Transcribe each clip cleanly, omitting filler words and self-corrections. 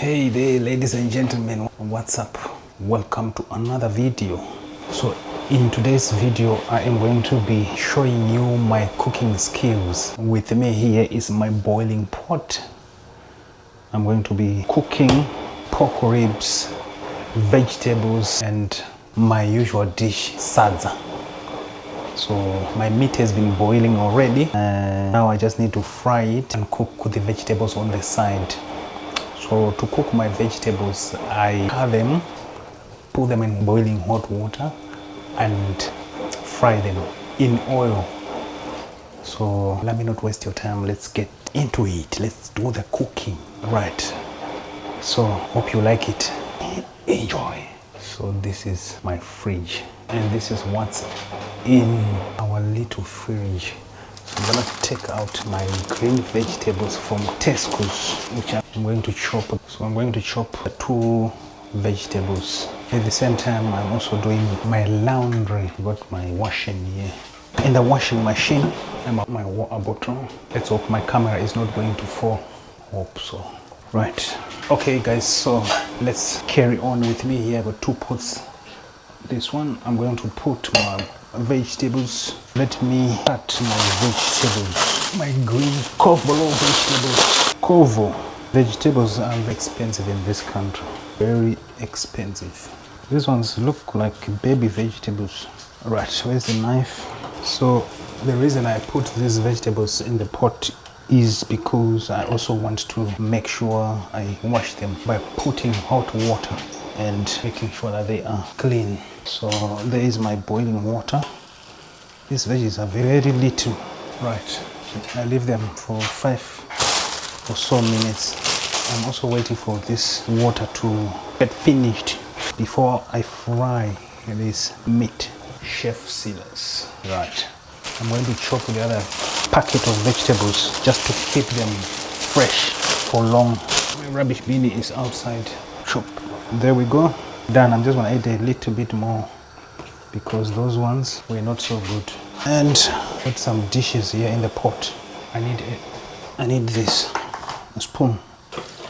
Hey there, ladies and gentlemen, what's up? Welcome to another video. So in today's video I am going to be showing you my cooking skills. With me here is my boiling pot. I'm going to be cooking pork ribs, vegetables, and my usual dish, sadza. So my meat has been boiling already, and now I just need to fry it and cook the vegetables on the side. So to cook my vegetables, I cut them, put them in boiling hot water and fry them in oil. So let me not waste your time, let's get into it. Let's do the cooking. Right, so hope you like it. Enjoy. So this is my fridge and this is what's in our little fridge. So I'm gonna take out my green vegetables from Tesco's, which I'm going to chop. So I'm going to chop 2 vegetables. At the same time, I'm also doing my laundry. I got my washing here. In the washing machine, I'm at my water bottle. Let's hope my camera is not going to fall. Hope so. Right. Okay guys, so let's carry on with me here. I got 2 pots. This one, I'm going to put my vegetables. Let me cut my vegetables. My green Kovo vegetables. Kovo vegetables are very expensive in this country. Very expensive. These ones look like baby vegetables. Right, where's the knife? So the reason I put these vegetables in the pot is because I also want to make sure I wash them by putting hot water and making sure that they are clean. So there is my boiling water. These veggies are very little. Right, I leave them for 5 or so minutes. I'm also waiting for this water to get finished before I fry this meat. Chef Silas. Right, I'm going to chop the other packet of vegetables just to keep them fresh for long. My rubbish bin is outside. Chop. There we go. Done. I'm just going to add a little bit more because those ones were not so good. And put some dishes here in the pot. I need this. A spoon.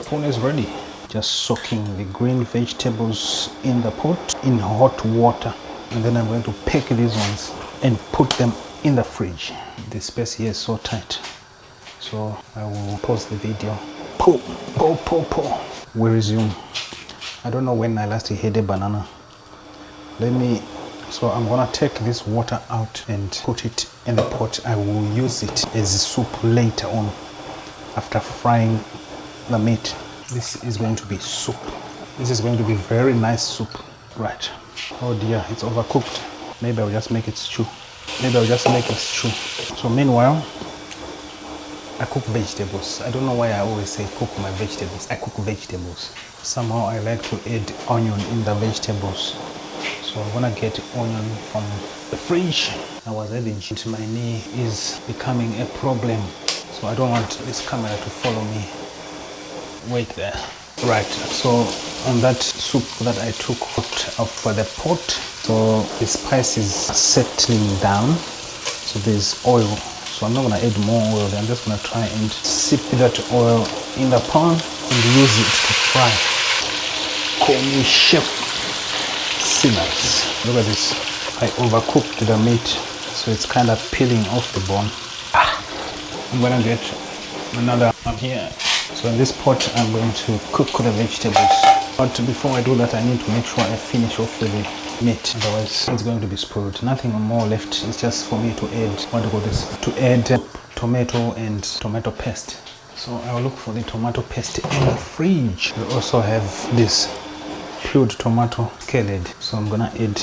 Spoon is ready. Just soaking the green vegetables in the pot in hot water. And then I'm going to pick these ones and put them in the fridge. The space here is so tight. So I will pause the video. We resume. I don't know when I last had a banana. So I'm gonna take this water out and put it in the pot. I will use it as soup later on after frying the meat. This is going to be soup. This is going to be very nice soup. Right. Oh dear, it's overcooked. Maybe I'll just make it stew. So meanwhile, I cook vegetables. I don't know why I always say cook my vegetables. I cook vegetables. Somehow I like to add onion in the vegetables. So I'm gonna get onion from the fridge. I was adding it. My knee is becoming a problem. So I don't want this camera to follow me. Wait there. Right, so on that soup that I took out of the pot, so the spices are settling down. So there's oil. So I'm not gonna add more oil. I'm just gonna try and sip that oil in the pan and use it to fry. Call me Chef Silas. Look at this. I overcooked the meat, so it's kind of peeling off the bone. I'm gonna get another one here. So in this pot, I'm going to cook the vegetables. But before I do that, I need to make sure I finish off with the meat. Otherwise, it's going to be spoiled. Nothing more left. It's just for me to add tomato and tomato paste. So I'll look for the tomato paste in the fridge. We also have this peeled tomato scaled. So I'm gonna add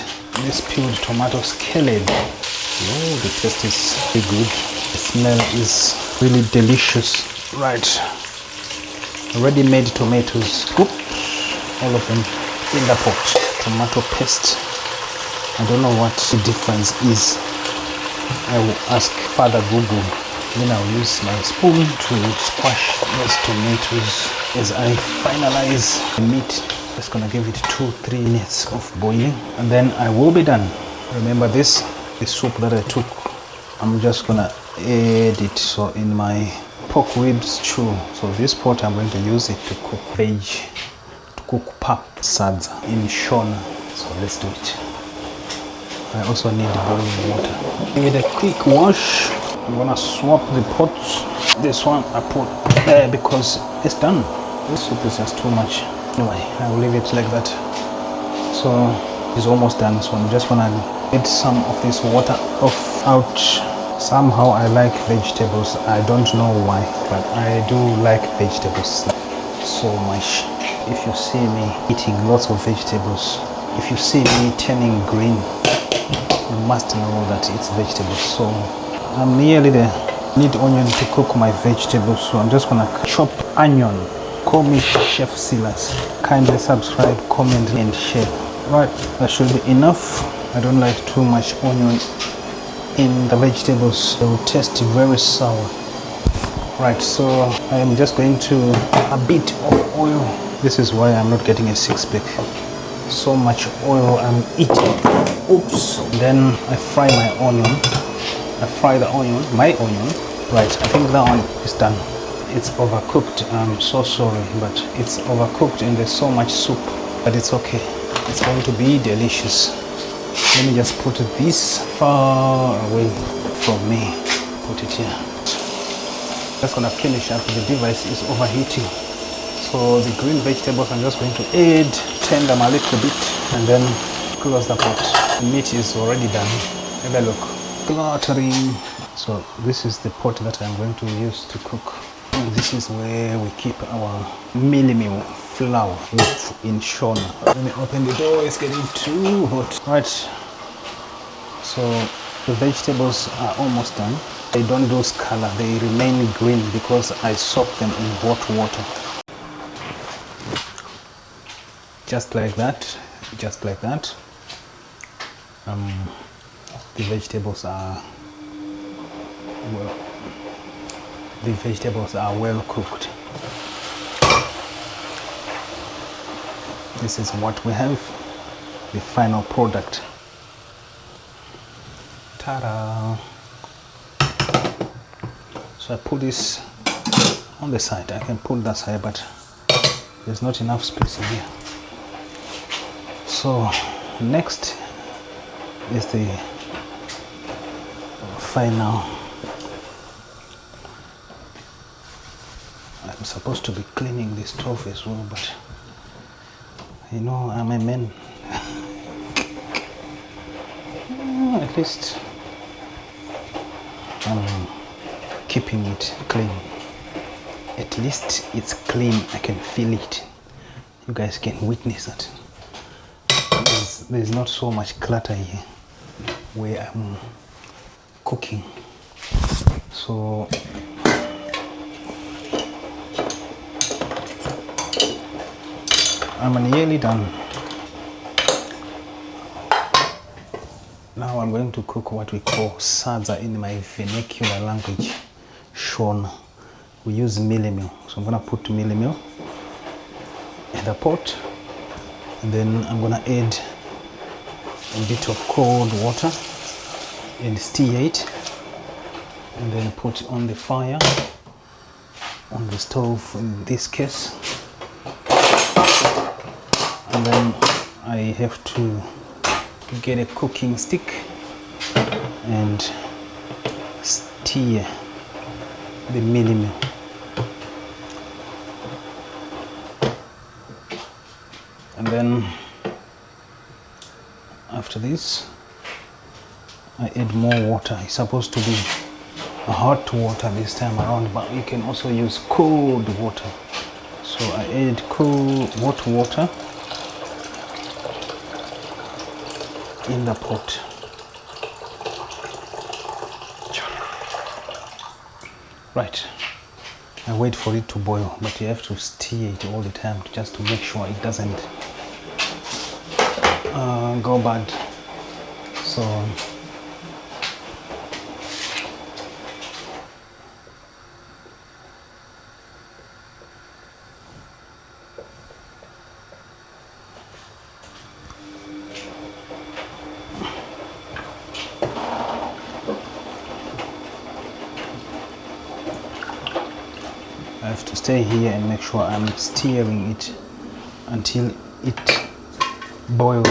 this peeled tomato scaled. Oh, the taste is really good. The smell is really delicious. Right. Ready-made tomatoes. Scoop all of them in the pot. Tomato paste. I don't know what the difference is. I will ask Father Google. Then I'll use my spoon to squash those tomatoes as I finalize the meat. Just gonna give it 2-3 minutes of boiling and then I will be done. Remember this, the soup that I took, I'm just gonna add it so in my pork ribs stew. So this pot I'm going to use it to cook veg, to cook pap sadza in shona. So let's do it. I also need boiling water. Give it a quick wash. I'm gonna swap the pots. This one I put there because it's done. This soup is just too much. Anyway, I will leave it like that. So it's almost done. So I'm just gonna get some of this water out. Somehow I like vegetables. I don't know why, but I do like vegetables so much. If you see me eating lots of vegetables, if you see me turning green, you must know that it's vegetables. So I'm nearly there. I need onion to cook my vegetables, so I'm just gonna chop onion. Call me Chef Silas. Kindly subscribe, comment and share. Right, that should be enough. I don't like too much onion in the vegetables. They will taste very sour. Right, so I am just going to a bit of oil. This is why I'm not getting a six-pack. So much oil I'm eating. Oops. Then I fry my onion. I fry the onion, my onion. Right, I think that one is done. It's overcooked. I'm so sorry, but it's overcooked and there's so much soup. But it's okay. It's going to be delicious. Let me just put this far away from me. Put it here. Just gonna finish up. The device is overheating. So the green vegetables I'm just going to add, turn them a little bit, and then close the pot. The meat is already done. Have a look. Clattering. So this is the pot that I'm going to use to cook. And this is where we keep our meal flour in shona. Let me open the door. It's getting too hot. Right. So the vegetables are almost done. They don't lose color. They remain green because I soak them in hot water. Just like that. Just like that. The vegetables are well cooked. This is what we have, the final product. Ta-da! So I put this on the side. I can put that side, but there's not enough space in here. So next is the final. I'm supposed to be cleaning the stove as well, but you know, I'm a man. At least I'm keeping it clean. At least it's clean. I can feel it. You guys can witness that. There's not so much clutter here where I'm cooking. So I'm nearly done. Now I'm going to cook what we call sadza in my vernacular language, shona. We use meal. So I'm going to put meal in the pot, and then I'm going to add a bit of cold water and stir it, and then put it on the fire, on the stove in this case. And then I have to get a cooking stick and stir the meal. And then after this I add more water. It's supposed to be hot water this time around, but you can also use cold water. So I add cool hot water in the pot. Right, I wait for it to boil, but you have to stir it all the time just to make sure it doesn't go bad. So have to stay here and make sure I'm stirring it until it boils.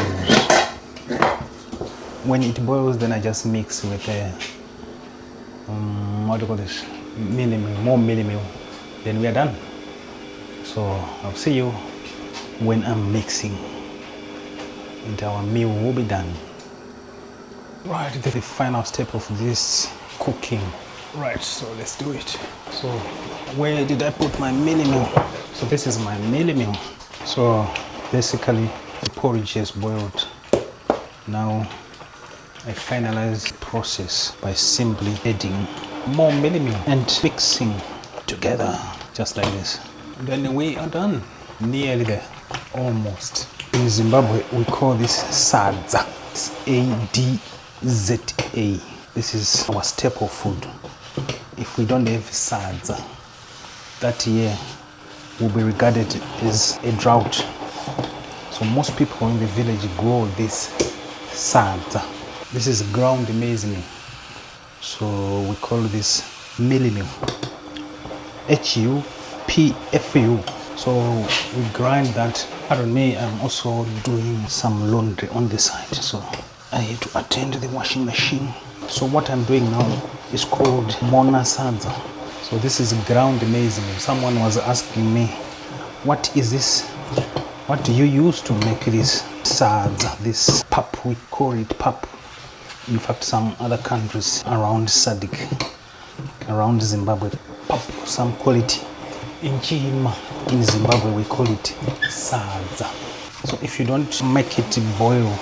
When it boils, then I just mix with what do you call this? More meal. Then we are done. So I'll see you when I'm mixing, and our meal will be done. Right, the final step of this cooking. Right, so let's do it. So where did I put my meal? So this is my meal. So basically the porridge is boiled. Now I finalize the process by simply adding more meal and mixing together just like this. And then we are done. Nearly there, almost. In Zimbabwe we call this sadza. It's A-D-Z-A. This is our staple food. If we don't have sadza, that year will be regarded as a drought. So most people in the village grow this sadza. This is ground maize meal. So we call this meal. H-U-P-F-U. So we grind that. Pardon me, I'm also doing some laundry on the side. So I have to attend to the washing machine. So what I'm doing now is called Mona Sadza. So this is ground maize meal. Someone was asking me, what is this? What do you use to make this sadza, this pap? We call it pap. In fact, some other countries around SADC, around Zimbabwe, pap, some call it inchima. In Zimbabwe, we call it sadza. So if you don't make it boil,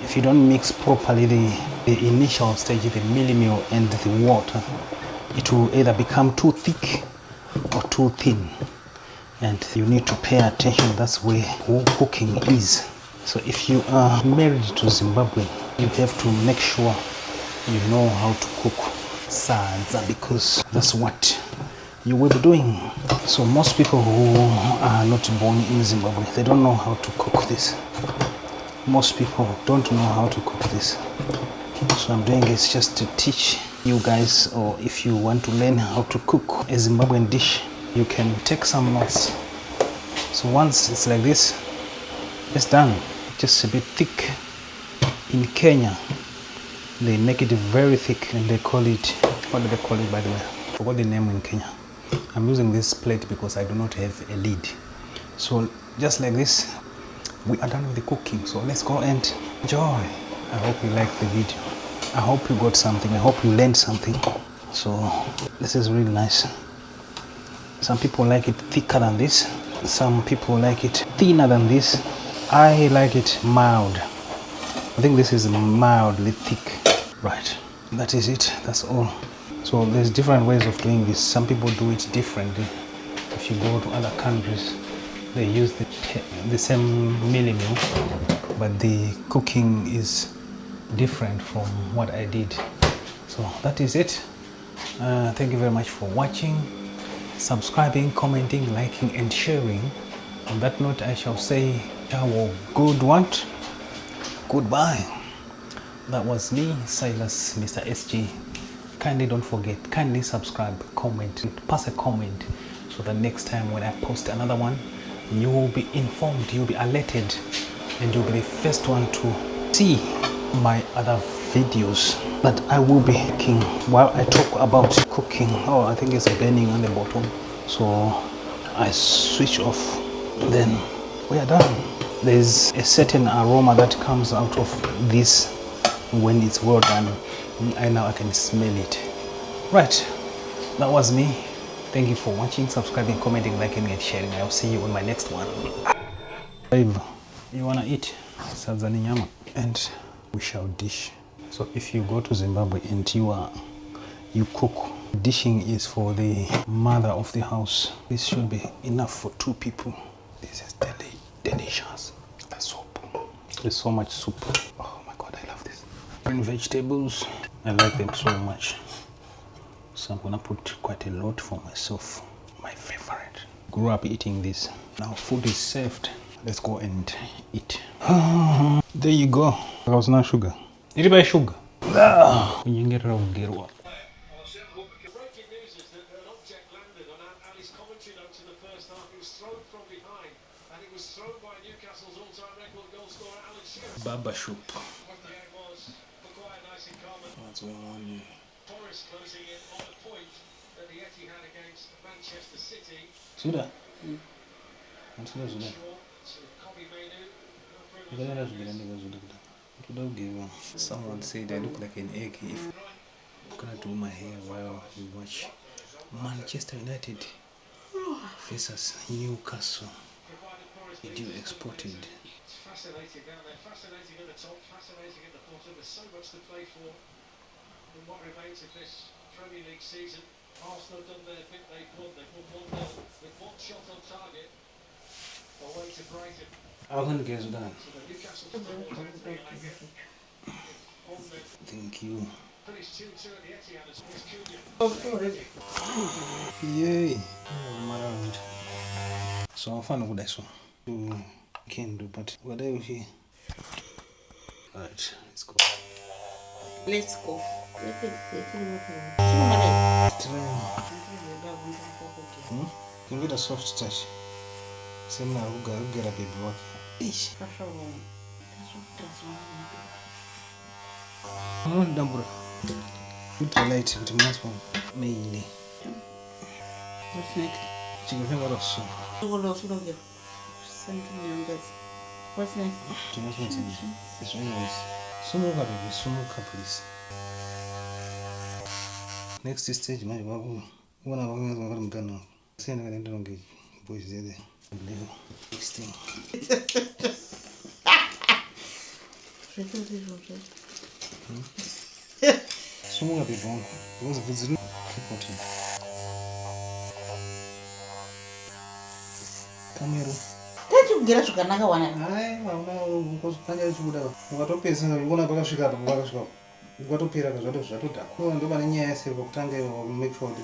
if you don't mix properly the initial stage, the meal and the water, it will either become too thick or too thin. And you need to pay attention. That's where cooking is. So if you are married to Zimbabwe, you have to make sure you know how to cook sadza, because that's what you will be doing. So most people who are not born in Zimbabwe, they don't know how to cook this. Most people don't know how to cook this. So I'm doing this just to teach you guys, or if you want to learn how to cook a Zimbabwean dish, you can take some notes. So once it's like this, it's done. Just a bit thick. In Kenya, they make it very thick and they call it, what do they call it by the way? I forgot the name in Kenya. I'm using this plate because I do not have a lid. So just like this, we are done with the cooking. So let's go and enjoy. I hope you liked the video. I hope you got something. I hope you learned something. So this is really nice. Some people like it thicker than this. Some people like it thinner than this. I like it mild. I think this is mildly thick. Right, that is it. That's all. So there's different ways of doing this. Some people do it differently. If you go to other countries, they use the same meal, but the cooking is different from what I did. So that is it. Thank you very much for watching, subscribing, commenting, liking and sharing. On that note, I shall say good what? Goodbye. That was me, Silas, Mr. SG. Kindly don't forget, kindly subscribe, comment, pass a comment, so that next time when I post another one, you will be informed, you'll be alerted, and you'll be the first one to see my other videos that I will be making while I talk about cooking. Oh, I think it's burning on the bottom. So I switch off, then we are done. There's a certain aroma that comes out of this when it's well done. Now I can smell it. Right, that was me. Thank you for watching, subscribing, commenting, liking and sharing. I'll see you on my next one. Babe, you wanna eat sadzani nyama? And we shall dish. So if you go to Zimbabwe and you cook, dishing is for the mother of the house. This should be enough for 2 people. This is delicious. The soup. There's so much soup. Oh my god, I love this. Green vegetables, I like them so much. So I'm gonna put quite a lot for myself. My favorite. Grew up eating this. Now food is served. Let's go and eat. There you go. There was no sugar. Did you buy sugar? You can get it out. Barbershop. What's going on here? Sudah? Sudah. Someone said I look like an egg if I'm gonna do my hair while we watch Manchester United versus Newcastle. Video exported. It's fascinating down there, fascinating at the top, fascinating at the bottom. There's so much to play for in what remains of this Premier League season. Arsenal have done their bit, they've won 1-0 with one shot on target away to Brighton. How can you guys done? Thank you. Yay! So I'm fine with this one. You can do, but what are you here? Alright, let's go. Let's go. You get a soft touch. Same now, we'll get a baby walk. Oh, Dambura. Put a light with my phone. Mainly. What's next? Chicken finger of soup. What's next? It's very nice. Sumuka, baby. Sumuka, please. Next stage, my babu. One of them is going to go. Send a little boys there. Next thing. Sumuka, baby. What's the reason? Keep watching. Come here. Get a sugar, one. I was kind of what a piece of one of us got to pay a lot of that. Who and the one, yes, he will make sure the